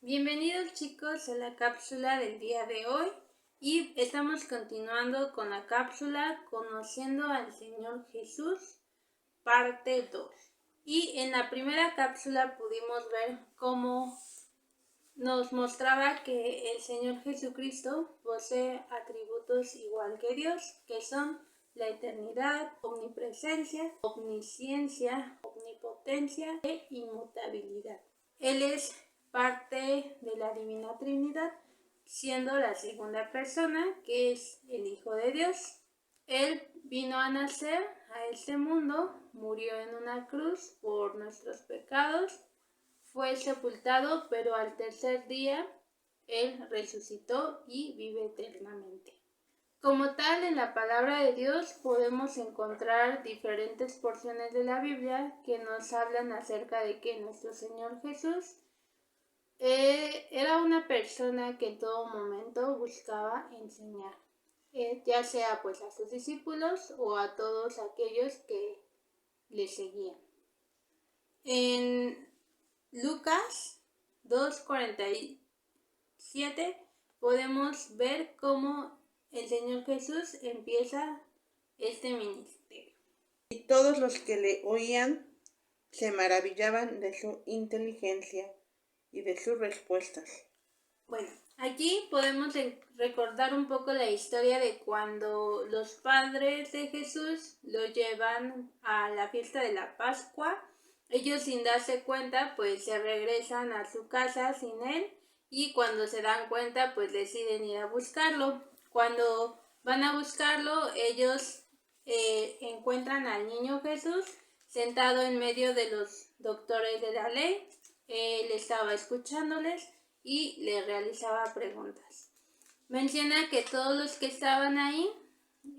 Bienvenidos chicos a la cápsula del día de hoy y estamos continuando con la cápsula Conociendo al Señor Jesús, parte 2. Y en la primera cápsula pudimos ver cómo nos mostraba que el Señor Jesucristo posee atributos igual que Dios, que son la eternidad, omnipresencia, omnisciencia, omnipotencia e inmutabilidad. Él es parte de la Divina Trinidad, siendo la segunda persona, que es el Hijo de Dios. Él vino a nacer a este mundo, murió en una cruz por nuestros pecados, fue sepultado, pero al tercer día Él resucitó y vive eternamente. Como tal, en la palabra de Dios podemos encontrar diferentes porciones de la Biblia que nos hablan acerca de que nuestro Señor Jesús era una persona que en todo momento buscaba enseñar, ya sea pues a sus discípulos o a todos aquellos que le seguían. En Lucas 2:47 podemos ver cómo el Señor Jesús empieza este ministerio. Y todos los que le oían se maravillaban de su inteligencia y de sus respuestas. Bueno, aquí podemos recordar un poco la historia de cuando los padres de Jesús lo llevan a la fiesta de la Pascua. Ellos, sin darse cuenta, pues se regresan a su casa sin él, y cuando se dan cuenta pues deciden ir a buscarlo. Cuando van a buscarlo, ellos encuentran al niño Jesús sentado en medio de los doctores de la ley. Él estaba escuchándoles y le realizaba preguntas. Menciona que todos los que estaban ahí,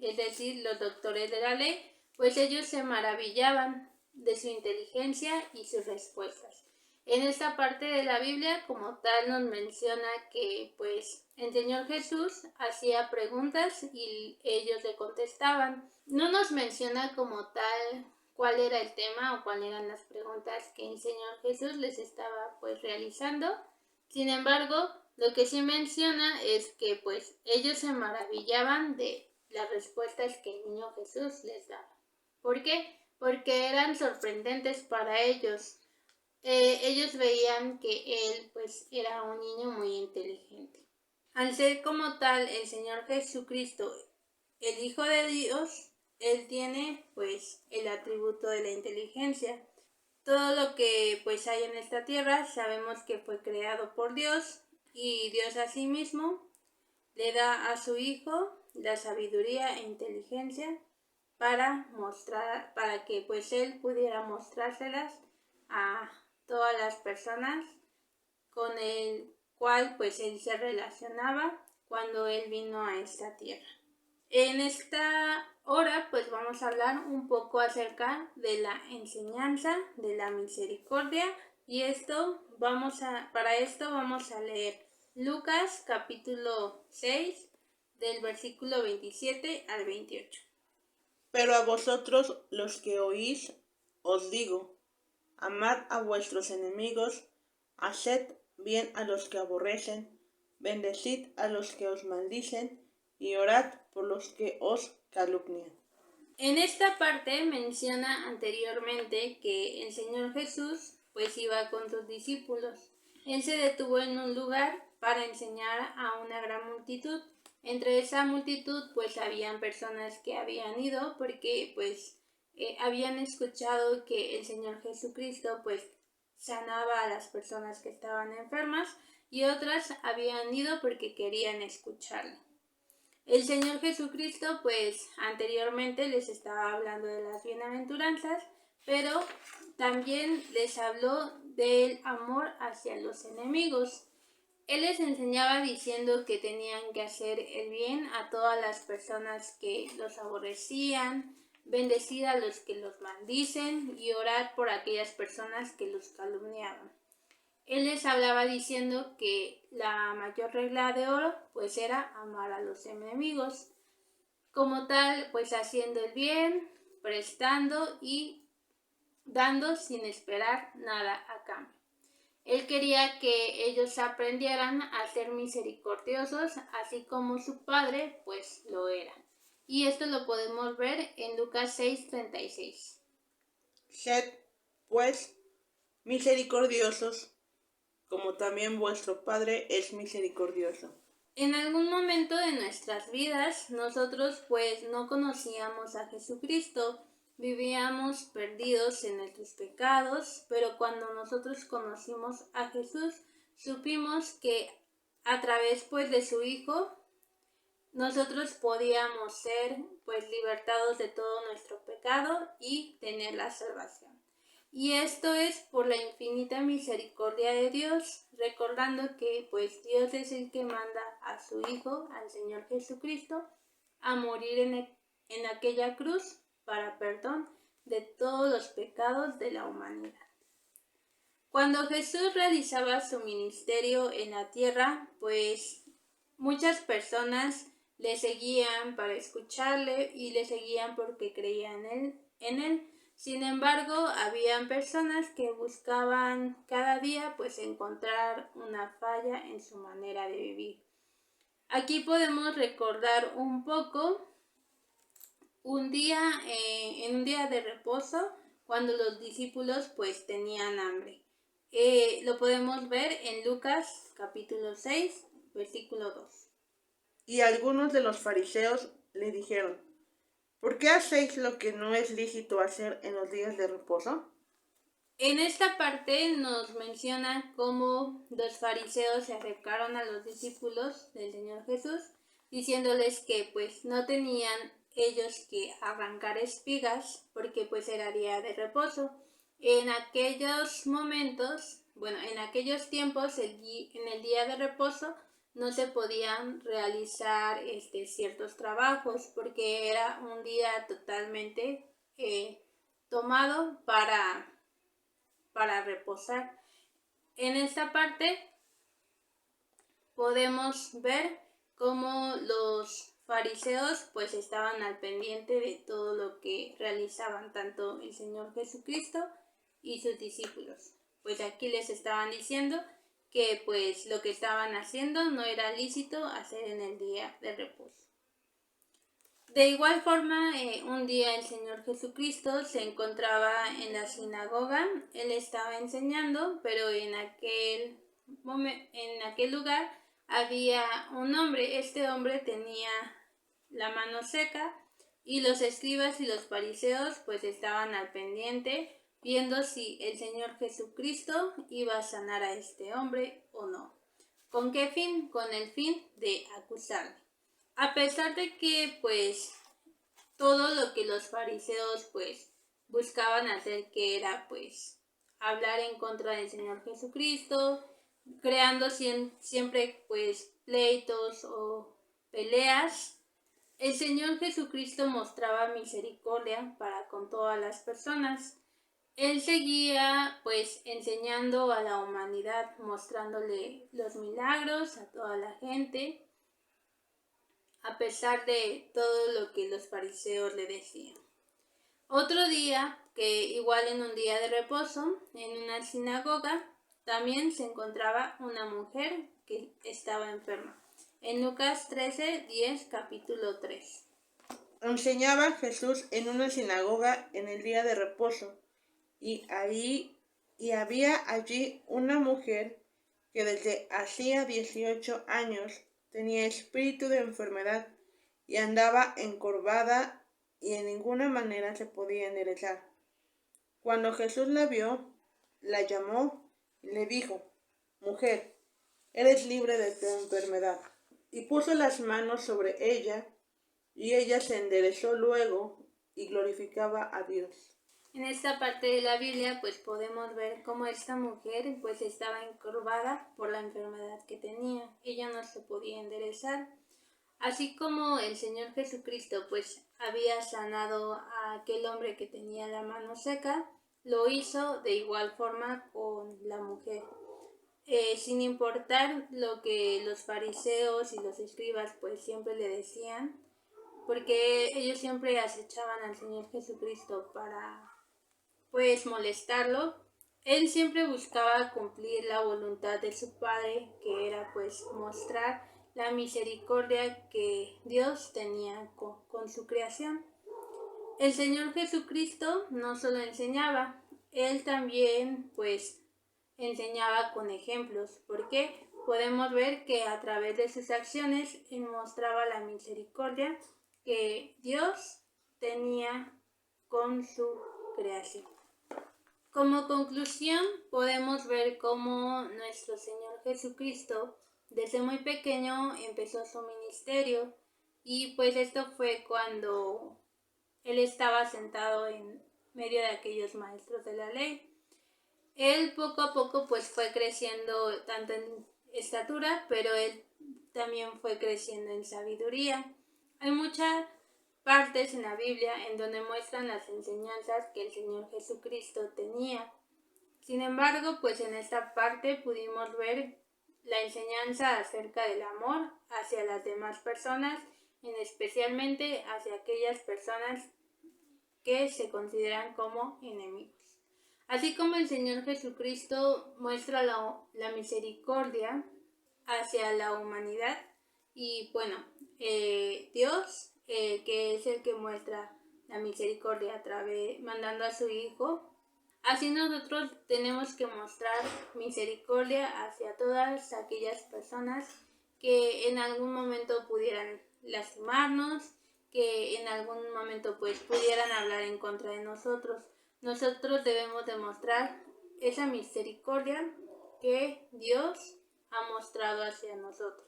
es decir, los doctores de la ley, pues ellos se maravillaban de su inteligencia y sus respuestas. En esta parte de la Biblia, como tal, nos menciona que pues el Señor Jesús hacía preguntas y ellos le contestaban. No nos menciona como tal cuál era el tema o cuáles eran las preguntas que el Señor Jesús les estaba pues realizando. Sin embargo, lo que sí menciona es que pues ellos se maravillaban de las respuestas que el niño Jesús les daba. ¿Por qué? Porque eran sorprendentes para ellos. Ellos veían que él pues era un niño muy inteligente. Al ser como tal el Señor Jesucristo, el Hijo de Dios, él tiene pues el atributo de la inteligencia. Todo lo que pues hay en esta tierra sabemos que fue creado por Dios, y Dios asimismo le da a su Hijo la sabiduría e inteligencia para que pues él pudiera mostrárselas a todas las personas con el cual pues él se relacionaba cuando él vino a esta tierra. En esta hora pues vamos a hablar un poco acerca de la enseñanza de la misericordia, y para esto vamos a leer Lucas capítulo 6 del versículo 27 al 28. Pero a vosotros los que oís, os digo, amad a vuestros enemigos, haced bien a los que aborrecen, bendecid a los que os maldicen, y orad por los que os calumnian. En esta parte menciona anteriormente que el Señor Jesús pues iba con sus discípulos. Él se detuvo en un lugar para enseñar a una gran multitud. Entre esa multitud pues habían personas que habían ido porque pues habían escuchado que el Señor Jesucristo pues sanaba a las personas que estaban enfermas, y otras habían ido porque querían escucharlo. El Señor Jesucristo pues anteriormente les estaba hablando de las bienaventuranzas, pero también les habló del amor hacia los enemigos. Él les enseñaba diciendo que tenían que hacer el bien a todas las personas que los aborrecían, bendecir a los que los maldicen y orar por aquellas personas que los calumniaban. Él les hablaba diciendo que la mayor regla de oro pues era amar a los enemigos. Como tal, pues haciendo el bien, prestando y dando sin esperar nada a cambio. Él quería que ellos aprendieran a ser misericordiosos, así como su padre pues lo era. Y esto lo podemos ver en Lucas 6:36. Sed, pues, misericordiosos, como también vuestro Padre es misericordioso. En algún momento de nuestras vidas nosotros pues no conocíamos a Jesucristo, vivíamos perdidos en nuestros pecados, pero cuando nosotros conocimos a Jesús, supimos que a través pues de su Hijo nosotros podíamos ser pues libertados de todo nuestro pecado y tener la salvación. Y esto es por la infinita misericordia de Dios, recordando que pues Dios es el que manda a su Hijo, al Señor Jesucristo, a morir en aquella cruz para perdón de todos los pecados de la humanidad. Cuando Jesús realizaba su ministerio en la tierra, pues muchas personas le seguían para escucharle y le seguían porque creían en él. Sin embargo, habían personas que buscaban cada día pues encontrar una falla en su manera de vivir. Aquí podemos recordar un poco en un día de reposo, cuando los discípulos pues tenían hambre. Lo podemos ver en Lucas capítulo 6, versículo 2. Y algunos de los fariseos le dijeron: ¿por qué hacéis lo que no es lícito hacer en los días de reposo? En esta parte nos menciona cómo los fariseos se acercaron a los discípulos del Señor Jesús, diciéndoles que pues no tenían ellos que arrancar espigas porque pues era día de reposo. En aquellos momentos, en aquellos tiempos, en el día de reposo, no se podían realizar ciertos trabajos porque era un día totalmente tomado para reposar. En esta parte podemos ver cómo los fariseos pues estaban al pendiente de todo lo que realizaban tanto el Señor Jesucristo y sus discípulos. Pues aquí les estaban diciendo que pues lo que estaban haciendo no era lícito hacer en el día de reposo. De igual forma, un día el Señor Jesucristo se encontraba en la sinagoga. Él estaba enseñando, pero en aquel lugar había un hombre. Este hombre tenía la mano seca y los escribas y los fariseos pues estaban al pendiente viendo si el Señor Jesucristo iba a sanar a este hombre o no. ¿Con qué fin? Con el fin de acusarle. A pesar de que pues todo lo que los fariseos pues buscaban hacer, que era pues hablar en contra del Señor Jesucristo, creando siempre pues pleitos o peleas, el Señor Jesucristo mostraba misericordia para con todas las personas. Él seguía pues enseñando a la humanidad, mostrándole los milagros a toda la gente, a pesar de todo lo que los fariseos le decían. Otro día, que igual en un día de reposo, en una sinagoga, también se encontraba una mujer que estaba enferma. En Lucas 13:10, capítulo 3. Enseñaba Jesús en una sinagoga en el día de reposo, y había allí una mujer que desde hacía 18 años tenía espíritu de enfermedad y andaba encorvada y en ninguna manera se podía enderezar. Cuando Jesús la vio, la llamó y le dijo: mujer, eres libre de tu enfermedad. Y puso las manos sobre ella, y ella se enderezó luego y glorificaba a Dios. En esta parte de la Biblia pues podemos ver cómo esta mujer pues estaba encorvada por la enfermedad que tenía. Ella no se podía enderezar. Así como el Señor Jesucristo pues había sanado a aquel hombre que tenía la mano seca, lo hizo de igual forma con la mujer. Sin importar lo que los fariseos y los escribas pues siempre le decían, porque ellos siempre acechaban al Señor Jesucristo para pues molestarlo. Él siempre buscaba cumplir la voluntad de su Padre, que era pues mostrar la misericordia que Dios tenía con su creación. El Señor Jesucristo no solo enseñaba, Él también pues enseñaba con ejemplos, porque podemos ver que a través de sus acciones Él mostraba la misericordia que Dios tenía con su creación. Como conclusión, podemos ver cómo nuestro Señor Jesucristo desde muy pequeño empezó su ministerio, y pues esto fue cuando Él estaba sentado en medio de aquellos maestros de la ley. Él poco a poco pues fue creciendo tanto en estatura, pero él también fue creciendo en sabiduría. Hay muchas partes en la Biblia en donde muestran las enseñanzas que el Señor Jesucristo tenía. Sin embargo, pues en esta parte pudimos ver la enseñanza acerca del amor hacia las demás personas, especialmente hacia aquellas personas que se consideran como enemigos. Así como el Señor Jesucristo muestra la misericordia hacia la humanidad, y bueno, Dios, que es el que muestra la misericordia mandando a su Hijo, así nosotros tenemos que mostrar misericordia hacia todas aquellas personas que en algún momento pudieran lastimarnos, que en algún momento pues pudieran hablar en contra de nosotros. Nosotros debemos demostrar esa misericordia que Dios ha mostrado hacia nosotros.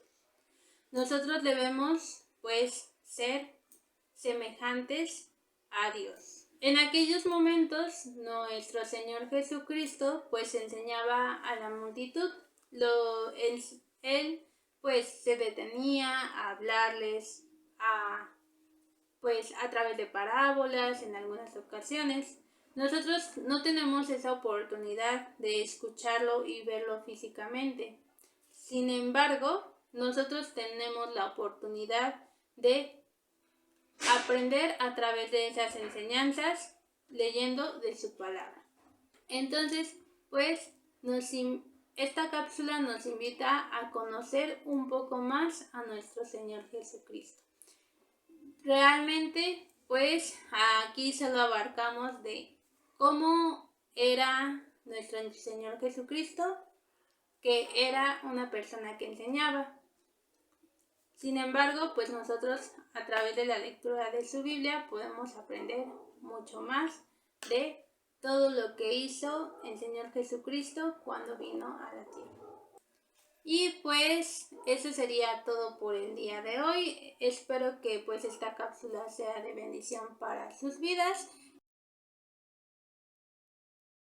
Nosotros debemos pues ser semejantes a Dios. En aquellos momentos nuestro Señor Jesucristo pues enseñaba a la multitud. Él pues se detenía a hablarles a través de parábolas en algunas ocasiones. Nosotros no tenemos esa oportunidad de escucharlo y verlo físicamente. Sin embargo, nosotros tenemos la oportunidad de aprender a través de esas enseñanzas, leyendo de su palabra. Entonces, pues, esta cápsula nos invita a conocer un poco más a nuestro Señor Jesucristo. Realmente, pues, aquí solo abarcamos de cómo era nuestro Señor Jesucristo, que era una persona que enseñaba. Sin embargo, pues nosotros a través de la lectura de su Biblia podemos aprender mucho más de todo lo que hizo el Señor Jesucristo cuando vino a la tierra. Y pues eso sería todo por el día de hoy. Espero que pues esta cápsula sea de bendición para sus vidas.